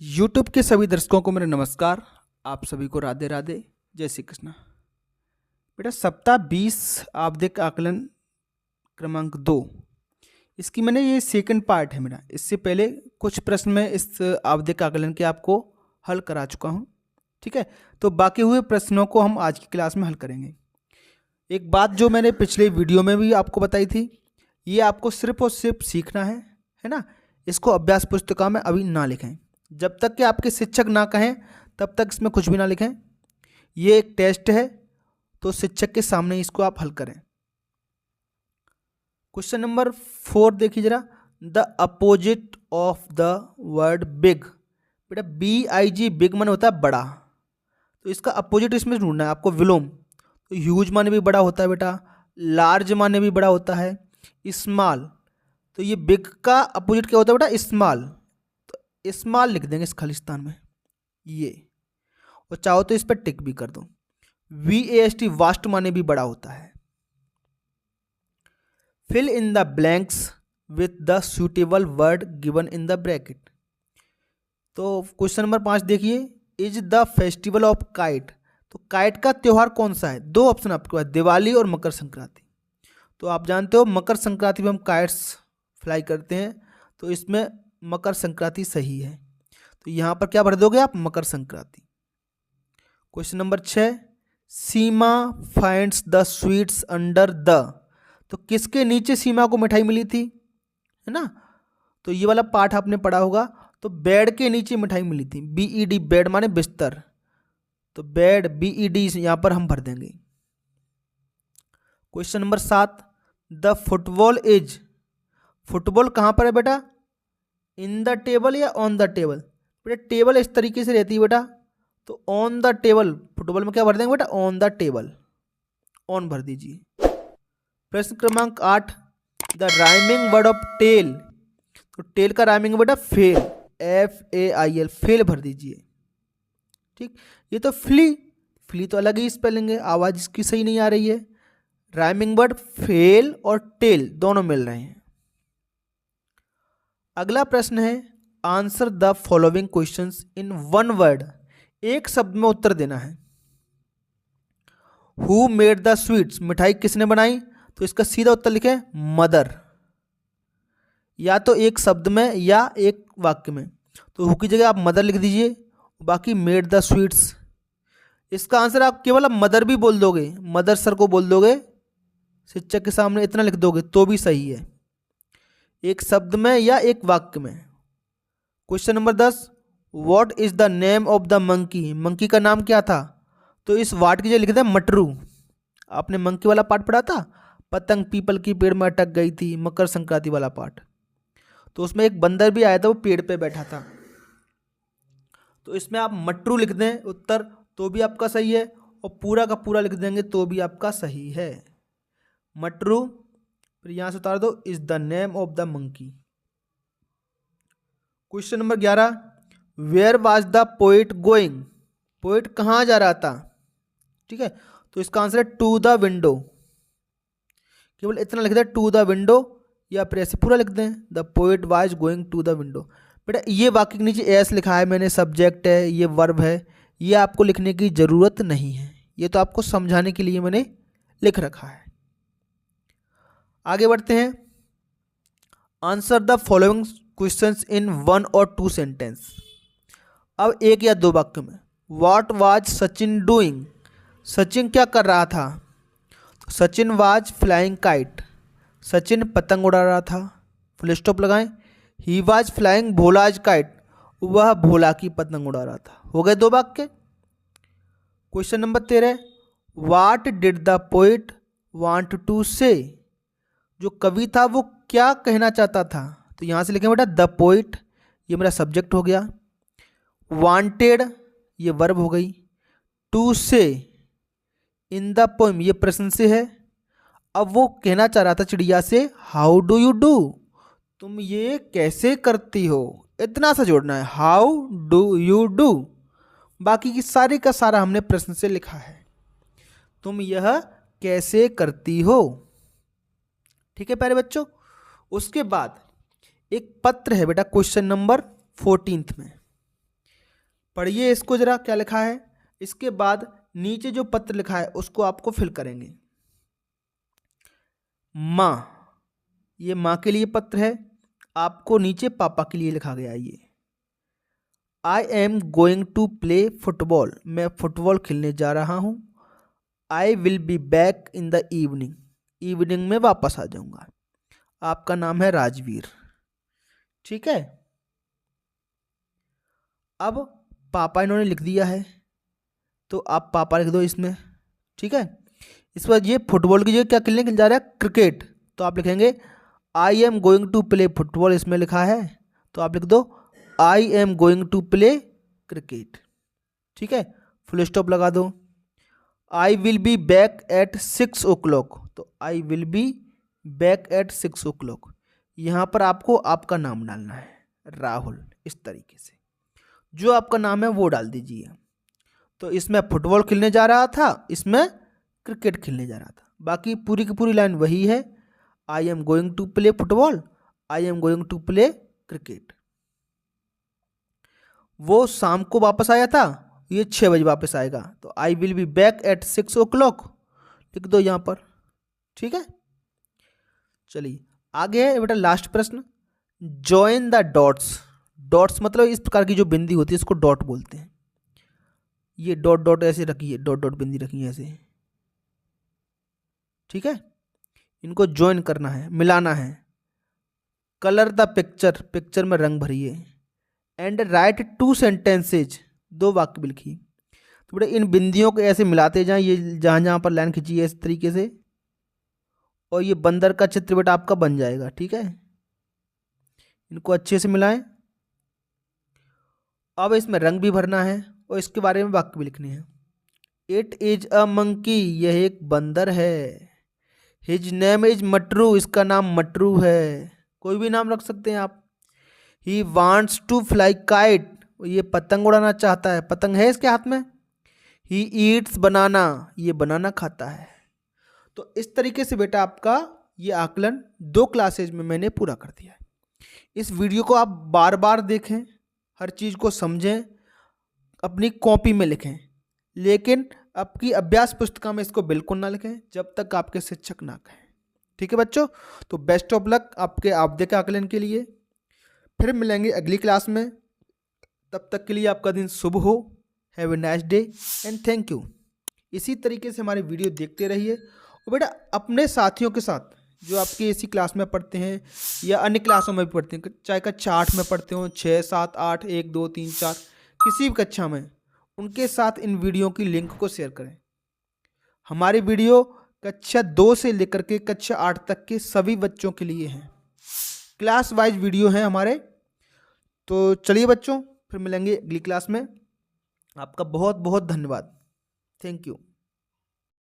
YouTube के सभी दर्शकों को मेरा नमस्कार। आप सभी को राधे राधे, जय श्री कृष्ण। बेटा सप्ताह 20 आवधिक आकलन क्रमांक 2, इसकी मैंने ये सेकंड पार्ट है मेरा। इससे पहले कुछ प्रश्न मैं इस आवधिक आकलन के आपको हल करा चुका हूँ, ठीक है। तो बाकी हुए प्रश्नों को हम आज की क्लास में हल करेंगे। एक बात जो मैंने पिछले वीडियो में भी आपको बताई थी, ये आपको सिर्फ और सिर्फ सीखना है ना। इसको अभ्यास पुस्तिका में अभी ना लिखें, जब तक कि आपके शिक्षक ना कहें तब तक इसमें कुछ भी ना लिखें। ये एक टेस्ट है, तो शिक्षक के सामने इसको आप हल करें। क्वेश्चन नंबर 4 देखिए जरा। The opposite of the word big. बेटा BIG बिग माने होता है बड़ा, तो इसका अपोजिट इसमें ढूंढना है आपको। विलोम तो ह्यूज माने भी बड़ा होता है बेटा, लार्ज माने भी बड़ा होता है, स्मॉल। तो ये बिग का अपोजिट क्या होता है बेटा? स्मॉल। स्मॉल लिख देंगे इस खालिस्तान में ये, और चाहो तो इस पर टिक भी कर दो। VAST वास्ट माने भी बड़ा होता है। Fill in the blanks with the suitable word given in the bracket. तो क्वेश्चन नंबर 5 देखिए। Is the festival of kite. तो काइट का त्योहार कौन सा है? दो ऑप्शन आपके पास, दिवाली और मकर संक्रांति। तो आप जानते हो मकर संक्रांति में हम काइट्स फ्लाई करते हैं, तो इसमें मकर संक्रांति सही है। तो यहां पर क्या भर दोगे आप? Makar Sankranti. Question number 6। Seema finds the sweets under the. तो किसके नीचे सीमा को मिठाई मिली थी, है ना। तो ये वाला पाठ आपने पढ़ा होगा। तो बेड के नीचे मिठाई मिली थी। BED बेड माने बिस्तर, तो बेड BED यहां पर हम भर देंगे। Question number 7। The football is. Football कहां पर है बेटा? इन द टेबल या ऑन द टेबल? बेटा टेबल इस तरीके से रहती है बेटा, तो ऑन द टेबल। फुटबॉल में क्या भर देंगे बेटा? ऑन द टेबल, ऑन भर दीजिए। प्रश्न क्रमांक 8। The rhyming word of tell. तो टेल का राइमिंग बेटा फेल, FAIL, फेल भर दीजिए। ठीक, ये तो फ्ली, फ्ली तो अलग ही स्पेलिंग है, आवाज इसकी सही नहीं आ रही है। राइमिंग वर्ड फेल और टेल दोनों मिल रहे हैं। अगला प्रश्न है, answer the following questions in one word. एक शब्द में उत्तर देना है। Who made the sweets. मिठाई किसने बनाई? तो इसका सीधा उत्तर लिखे मदर, या तो एक शब्द में या एक वाक्य में। तो हु की जगह आप मदर लिख दीजिए, बाकी मेड द स्वीट्स। इसका आंसर आप केवल आप मदर भी बोल दोगे, मदर सर को बोल दोगे, शिक्षक के सामने इतना लिख दोगे तो भी सही है, एक शब्द में या एक वाक्य में। Question number 10। What is the name of the monkey. Monkey का नाम क्या था? तो इस वाट की जगह लिख दे मटरू। आपने मंकी वाला पाठ पढ़ा था, पतंग पीपल की पेड़ में अटक गई थी, मकर संक्रांति वाला पाठ। तो उसमें एक बंदर भी आया था, वो पेड़ पे बैठा था। तो इसमें आप मटरू लिख दें उत्तर तो भी आपका सही है, और पूरा का पूरा लिख देंगे तो भी आपका सही है। मटरू, फिर यहां से उतार दो, is the name of the monkey. Question number 11। Where was the poet going. Poet कहां जा रहा था? ठीक है, तो इसका आंसर है टू द विंडो। केवल इतना लिख दें टू द विंडो, या फिर ऐसे पूरा लिख दें the poet was going to the window. बेटा ये वाक्य के नीचे एस लिखा है मैंने, सब्जेक्ट है, ये वर्ब है, ये आपको लिखने की जरूरत नहीं है, ये तो आपको समझाने के लिए मैंने लिख रखा है। आगे बढ़ते हैं। Answer the following questions in 1 और 2 सेंटेंस। अब एक या दो वाक्य में। What was Sachin doing. Sachin क्या कर रहा था? तो Sachin was flying kite. Sachin पतंग उड़ा रहा था, फुल स्टॉप लगाएं। He was flying Bhola's kite. वह भोला की पतंग उड़ा रहा था। हो गए दो वाक्य। Question number 13। What did the poet want to say. जो कवि था वो क्या कहना चाहता था? तो यहां से लिखें बेटा द पोइट, ये मेरा सब्जेक्ट हो गया। वांटेड ये वर्ब हो गई। टू से इन द पोएम ये प्रश्न से है। अब वो कहना चाह रहा था चिड़िया से, हाउ डू यू डू, तुम ये कैसे करती हो, इतना सा जोड़ना है, हाउ डू यू डू। बाकी की सारी का सारा हमने प्रश्न से लिखा है, तुम यह कैसे करती हो। ठीक है प्यारे बच्चों। उसके बाद एक पत्र है बेटा क्वेश्चन नंबर 14 में। पढ़िए इसको जरा क्या लिखा है। इसके बाद नीचे जो पत्र लिखा है उसको आपको फिल करेंगे। माँ, ये माँ के लिए पत्र है, आपको नीचे पापा के लिए लिखा गया है ये। I am going to play football, मैं फुटबॉल खेलने जा रहा हूँ। I will be back in the evening, evening में वापस आ जाऊँगा। आपका नाम है राजवीर, ठीक है। अब पापा इन्होंने लिख दिया है तो आप पापा लिख दो इसमें, ठीक है। इस बार ये फुटबॉल की जगह क्या खेलने जा रहा है, क्रिकेट, तो आप लिखेंगे I am going to play football, इसमें लिखा है तो आप लिख दो I am going to play cricket, ठीक है। फुल स्टॉप लगा दो। I will be back at 6 o'clock, तो I will be back at 6 o'clock, यहाँ पर आपको आपका नाम डालना है, राहुल, इस तरीके से जो आपका नाम है वो डाल दीजिए। तो इसमें फुटबॉल खेलने जा रहा था, इसमें क्रिकेट खेलने जा रहा था। बाकी पूरी की पूरी लाइन वही है, I am going to play football, I am going to play cricket. वो शाम को वापस आया था, ये 6 बजे वापस आएगा, तो I will be back at 6 o'clock लिख दो यहाँ पर, ठीक है। चलिए आगे है बेटा लास्ट प्रश्न, जॉइन द डॉट्स। डॉट्स मतलब इस प्रकार की जो बिंदी होती है इसको डॉट बोलते हैं। ये डॉट डॉट ऐसे रखिए, डॉट डॉट बिंदी रखिए ऐसे, ठीक है। इनको ज्वाइन करना है, मिलाना है। कलर द पिक्चर, पिक्चर में रंग भरिए। एंड राइट 2 sentences, 2 वाक्य भी लिखिए। तो बेटा इन बिंदियों को ऐसे मिलाते जाएं, ये जहाँ जहाँ पर लाइन खींची है इस तरीके से, और ये बंदर का चित्र बेटा आपका बन जाएगा, ठीक है। इनको अच्छे से मिलाएं। अब इसमें रंग भी भरना है और इसके बारे में वाक्य भी लिखने हैं। इट इज अ मंकी, यह एक बंदर है। हिज नेम इज मटरू, इसका नाम मटरू है, कोई भी नाम रख सकते हैं आप। He wants to fly kite, ये पतंग उड़ाना चाहता है, पतंग है इसके हाथ में। ही ईट्स बनाना, ये बनाना खाता है। तो इस तरीके से बेटा आपका ये आकलन 2 क्लासेज में मैंने पूरा कर दिया है। इस वीडियो को आप बार बार देखें, हर चीज़ को समझें, अपनी कॉपी में लिखें, लेकिन आपकी अभ्यास पुस्तिका में इसको बिल्कुल ना लिखें जब तक आपके शिक्षक ना कहें, ठीक है बच्चों। तो बेस्ट ऑफ लक आपके आवधिक आकलन के लिए। फिर मिलेंगे अगली क्लास में, तब तक के लिए आपका दिन शुभ हो। Have a nice day and thank you. इसी तरीके से हमारी वीडियो देखते रहिए और बेटा अपने साथियों के साथ जो आपके इसी क्लास में पढ़ते हैं या अन्य क्लासों में भी पढ़ते हैं, चाहे कक्षा 8 में पढ़ते हो, 6, 7, 8, 1, 2, 3, 4, किसी भी कक्षा में, उनके साथ इन वीडियो की लिंक को शेयर करें। हमारी वीडियो कक्षा 2 से लेकर के कक्षा 8 तक के सभी बच्चों के लिए हैं, क्लास वाइज वीडियो हैं हमारे। तो चलिए बच्चों, फिर मिलेंगे अगली क्लास में। आपका बहुत बहुत धन्यवाद, थैंक यू।